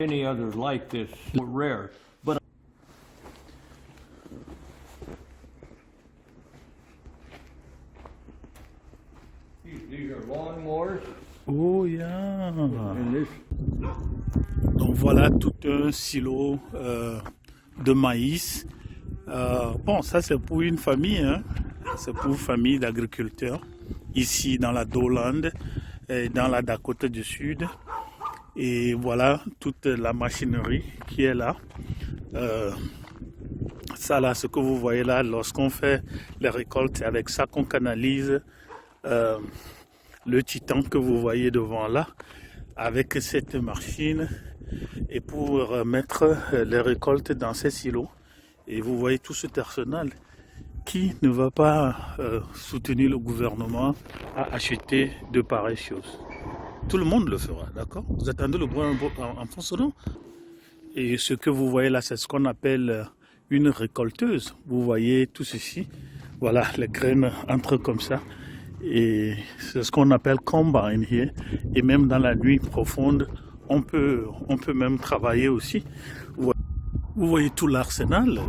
Any others like this were rare, but these are lawnmowers. Oh yeah. And this Donc voilà tout un silo de maïs. Bon, ça c'est pour une famille, hein. C'est pour une famille d'agriculteurs ici dans la Dowland, dans la Dakota du Sud. Et voilà toute la machinerie qui est là. Ça là, ce que vous voyez là, lorsqu'on fait les récoltes, c'est avec ça qu'on canalise le titan que vous voyez devant là, avec cette machine, et pour mettre les récoltes dans ces silos. Et vous voyez tout cet arsenal qui ne va pas soutenir le gouvernement à acheter de pareilles choses. Tout le monde le fera, d'accord? Vous attendez le bruit en fond sonore? Et ce que vous voyez là, c'est ce qu'on appelle une récolteuse. Vous voyez tout ceci. Voilà, les graines entrent comme ça. Et c'est ce qu'on appelle combine here. Et même dans la nuit profonde, on peut même travailler aussi. Vous voyez tout l'arsenal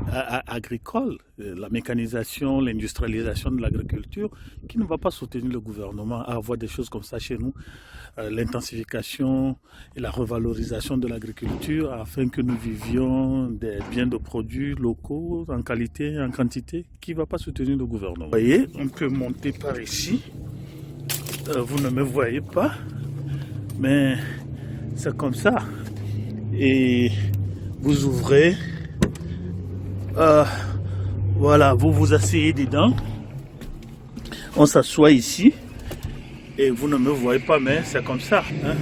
agricole, la mécanisation, l'industrialisation de l'agriculture qui ne va pas soutenir le gouvernement à avoir des choses comme ça chez nous. L'intensification et la revalorisation de l'agriculture afin que nous vivions des biens de produits locaux en qualité, en quantité, qui ne va pas soutenir le gouvernement. Vous voyez, on peut monter par ici. Vous ne me voyez pas, mais c'est comme ça. Et vous ouvrez, voilà, vous vous asseyez dedans, on s'assoit ici, et vous ne me voyez pas, mais c'est comme ça, hein.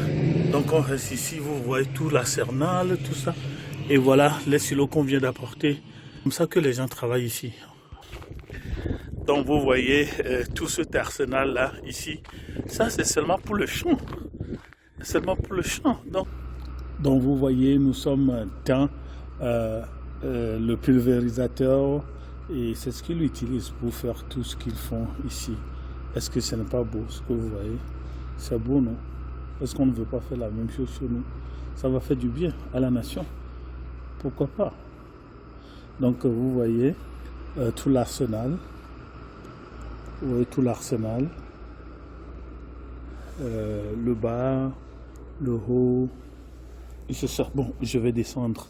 Donc on reste ici, vous voyez tout l'arsenal, tout ça, et voilà les silos qu'on vient d'apporter. C'est comme ça que les gens travaillent ici. Donc vous voyez tout cet arsenal là, ici, ça c'est seulement pour le champ, seulement pour le champ. Donc vous voyez, nous sommes dans le pulvérisateur, et c'est ce qu'ils utilisent pour faire tout ce qu'ils font ici. Est-ce que ce n'est pas beau ce que vous voyez? C'est beau, non? Est-ce qu'on ne veut pas faire la même chose chez nous? Ça va faire du bien à la nation. Pourquoi pas? Donc vous voyez tout l'arsenal. Vous voyez tout l'arsenal. Le bas, le haut. C'est ça. Bon, je vais descendre.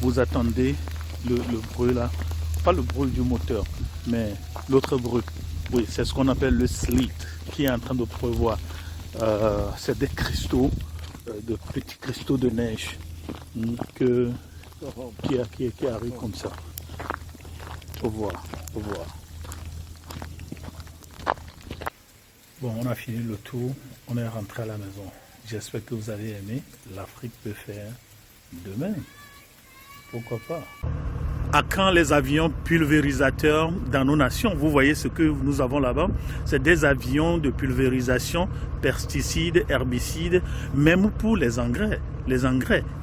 Vous attendez le bruit là, pas le bruit du moteur, mais l'autre bruit. Oui, c'est ce qu'on appelle le sleet qui est en train de pleuvoir. C'est des cristaux, de petits cristaux de neige qui arrivent comme ça. Au revoir, au revoir. Bon, on a fini le tour, on est rentré à la maison. J'espère que vous avez aimé. L'Afrique peut faire de même. Pourquoi pas? À quand les avions pulvérisateurs dans nos nations? Vous voyez ce que nous avons là-bas? C'est des avions de pulvérisation, pesticides, herbicides, même pour les engrais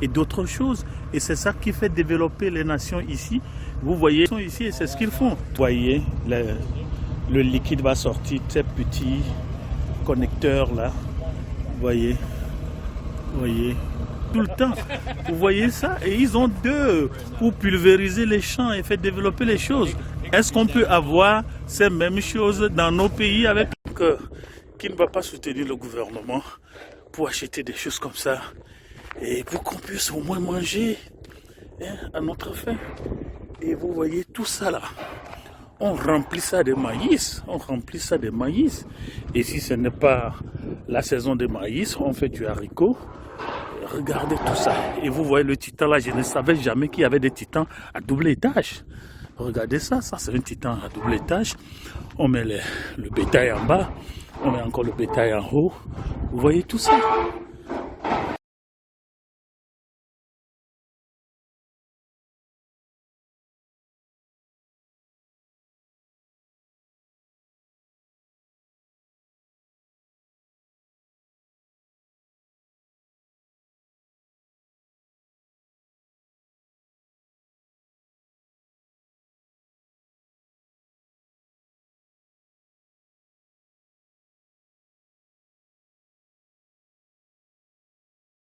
et d'autres choses. Et c'est ça qui fait développer les nations ici. Vous voyez, ils sont ici et c'est ce qu'ils font. Vous voyez, le liquide va sortir, ces petits connecteurs là. Vous voyez, tout le temps. Vous voyez ça? Et ils ont deux pour pulvériser les champs et faire développer les choses. Est-ce qu'on peut avoir ces mêmes choses dans nos pays avec qui ne va pas soutenir le gouvernement pour acheter des choses comme ça et pour qu'on puisse au moins manger à notre faim. Et vous voyez tout ça là. On remplit ça de maïs. Et si ce n'est pas la saison de maïs, on fait du haricot. Regardez tout ça. Et vous voyez le titan là, je ne savais jamais qu'il y avait des titans à double étage. Regardez ça, ça c'est un titan à double étage. On met le bétail en bas, on met encore le bétail en haut. Vous voyez tout ça.